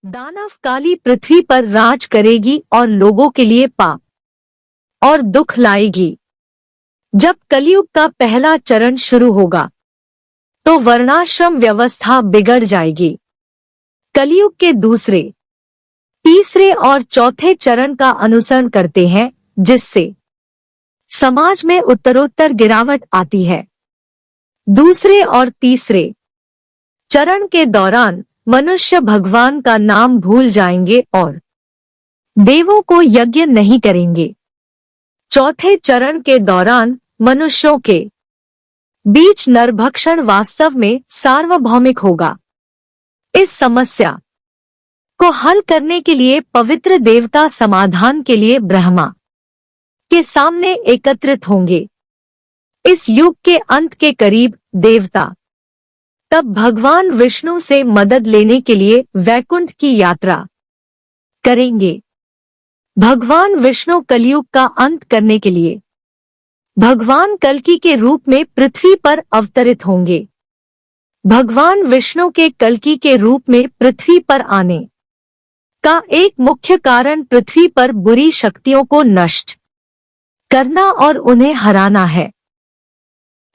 दानव काली पृथ्वी पर राज करेगी और लोगों के लिए पाप और दुख लाएगी। जब कलयुग का पहला चरण शुरू होगा तो वर्णाश्रम व्यवस्था बिगड़ जाएगी। कलयुग के दूसरे, तीसरे और चौथे चरण का अनुसरण करते हैं, जिससे समाज में उत्तरोत्तर गिरावट आती है। दूसरे और तीसरे चरण के दौरान मनुष्य भगवान का नाम भूल जाएंगे और देवों को यज्ञ नहीं करेंगे। चौथे चरण के दौरान मनुष्यों के बीच नरभक्षण वास्तव में सार्वभौमिक होगा। इस समस्या को हल करने के लिए पवित्र देवता समाधान के लिए ब्रह्मा के सामने एकत्रित होंगे। इस युग के अंत के करीब देवता तब भगवान विष्णु से मदद लेने के लिए वैकुंठ की यात्रा करेंगे। भगवान विष्णु कलयुग का अंत करने के लिए भगवान कल्कि के रूप में पृथ्वी पर अवतरित होंगे। भगवान विष्णु के कल्कि के रूप में पृथ्वी पर आने का एक मुख्य कारण पृथ्वी पर बुरी शक्तियों को नष्ट करना और उन्हें हराना है।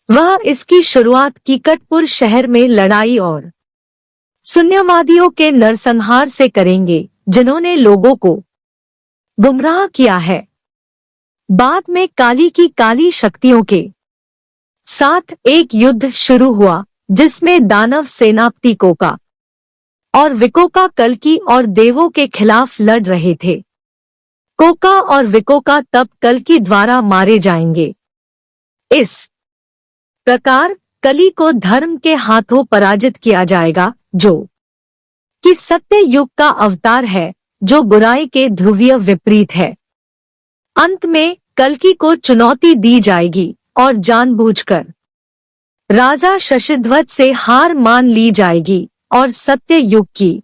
वह इसकी शुरुआत कीकटपुर शहर में लड़ाई और शून्यवादियों के नरसंहार से करेंगे, जिन्होंने लोगों को गुमराह किया है। बाद में काली की काली शक्तियों के साथ एक युद्ध शुरू हुआ, जिसमें दानव सेनापति कोका और विकोका कल्कि और देवों के खिलाफ लड़ रहे थे। कोका और विकोका तब कल्कि द्वारा मारे जाएंगे। इस प्रकार कली को धर्म के हाथों पराजित किया जाएगा, जो कि सत्य युग का अवतार है, जो बुराई के ध्रुवीय विपरीत है। अंत में कल्कि को चुनौती दी जाएगी और जानबूझकर राजा शशिध्वज से हार मान ली जाएगी और सत्य युग की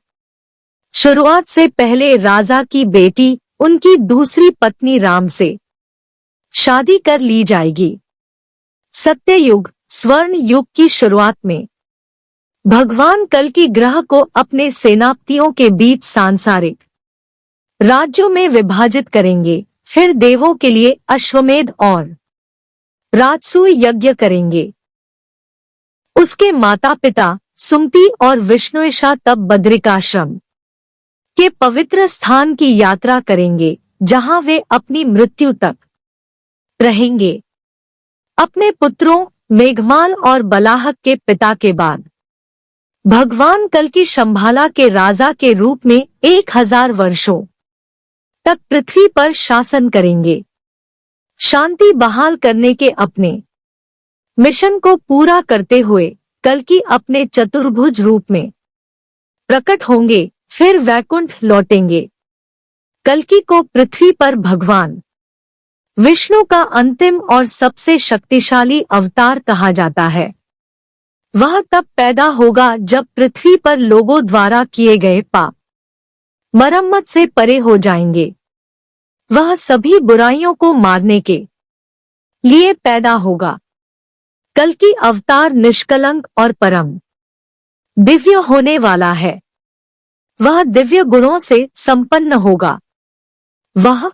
शुरुआत से पहले राजा की बेटी उनकी दूसरी पत्नी राम से शादी कर ली जाएगी। सत्य युग स्वर्ण युग की शुरुआत में भगवान कल्कि ग्रह को अपने सेनापतियों के बीच सांसारिक राज्यों में विभाजित करेंगे। फिर देवों के लिए अश्वमेध और राजसूय यज्ञ करेंगे। उसके माता पिता सुमति और विष्णुइषा तब बद्रिकाश्रम के पवित्र स्थान की यात्रा करेंगे, जहां वे अपनी मृत्यु तक रहेंगे। अपने पुत्रों मेघमाल और बलाहक के पिता के बाद भगवान कल्कि शंभाला के राजा के रूप में 1000 वर्षों तक पृथ्वी पर शासन करेंगे। शांति बहाल करने के अपने मिशन को पूरा करते हुए कल्कि अपने चतुर्भुज रूप में प्रकट होंगे, फिर वैकुंठ लौटेंगे। कल्कि को पृथ्वी पर भगवान विष्णु का अंतिम और सबसे शक्तिशाली अवतार कहा जाता है। वह तब पैदा होगा जब पृथ्वी पर लोगों द्वारा किए गए पाप मरम्मत से परे हो जाएंगे। वह सभी बुराइयों को मारने के लिए पैदा होगा। कल्कि अवतार निष्कलंक और परम दिव्य होने वाला है। वह दिव्य गुणों से संपन्न होगा। वह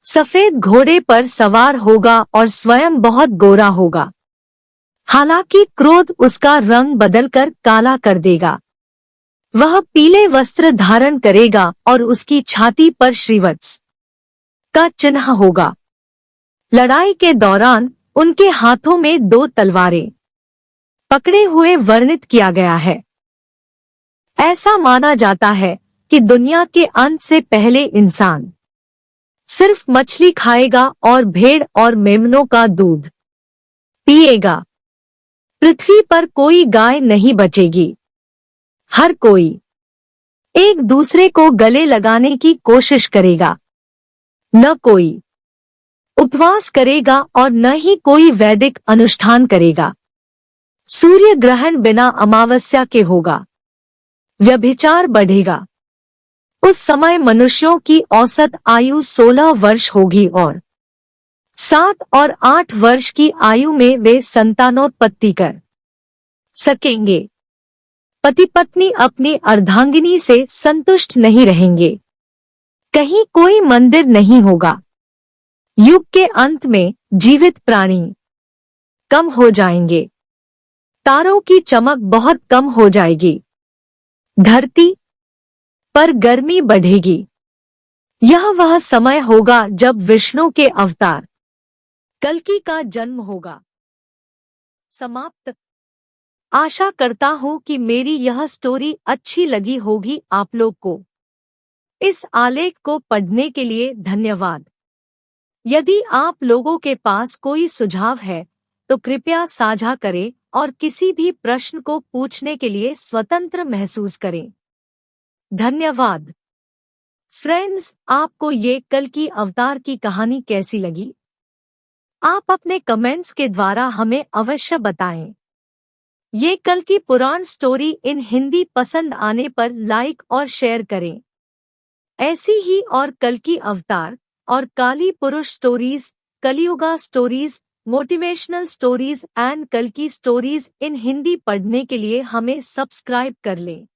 सफेद घोड़े पर सवार होगा और स्वयं बहुत गोरा होगा। हालांकि क्रोध उसका रंग बदलकर काला कर देगा। वह पीले वस्त्र धारण करेगा और उसकी छाती पर श्रीवत्स का चिन्ह होगा। लड़ाई के दौरान उनके हाथों में 2 तलवारें पकड़े हुए वर्णित किया गया है। ऐसा माना जाता है कि दुनिया के अंत से पहले इंसान सिर्फ मछली खाएगा और भेड़ और मेमनों का दूध पिएगा। पृथ्वी पर कोई गाय नहीं बचेगी। हर कोई एक दूसरे को गले लगाने की कोशिश करेगा। न कोई उपवास करेगा और न ही कोई वैदिक अनुष्ठान करेगा। सूर्य ग्रहण बिना अमावस्या के होगा। व्यभिचार बढ़ेगा। उस समय मनुष्यों की औसत आयु 16 वर्ष होगी और 7 और 8 वर्ष की आयु में वे संतानोत्पत्ति कर सकेंगे। पति पत्नी अपनी अर्धांगिनी से संतुष्ट नहीं रहेंगे। कहीं कोई मंदिर नहीं होगा। युग के अंत में जीवित प्राणी कम हो जाएंगे। तारों की चमक बहुत कम हो जाएगी। धरती पर गर्मी बढ़ेगी। यह वह समय होगा जब विष्णु के अवतार कल्कि का जन्म होगा। समाप्त। आशा करता हूँ कि मेरी यह स्टोरी अच्छी लगी होगी आप लोग को। इस आलेख को पढ़ने के लिए धन्यवाद। यदि आप लोगों के पास कोई सुझाव है तो कृपया साझा करें और किसी भी प्रश्न को पूछने के लिए स्वतंत्र महसूस करें। धन्यवाद। फ्रेंड्स, आपको ये कल्कि अवतार की कहानी कैसी लगी? आप अपने कमेंट्स के द्वारा हमें अवश्य बताएं। ये कल्कि पुराण स्टोरी इन हिंदी पसंद आने पर लाइक और शेयर करें। ऐसी ही और कल्कि अवतार और काली पुरुष stories, Kaliyuga stories, motivational stories and कल्कि स्टोरीज इन हिंदी पढ़ने के लिए हमें सब्सक्राइब कर लें।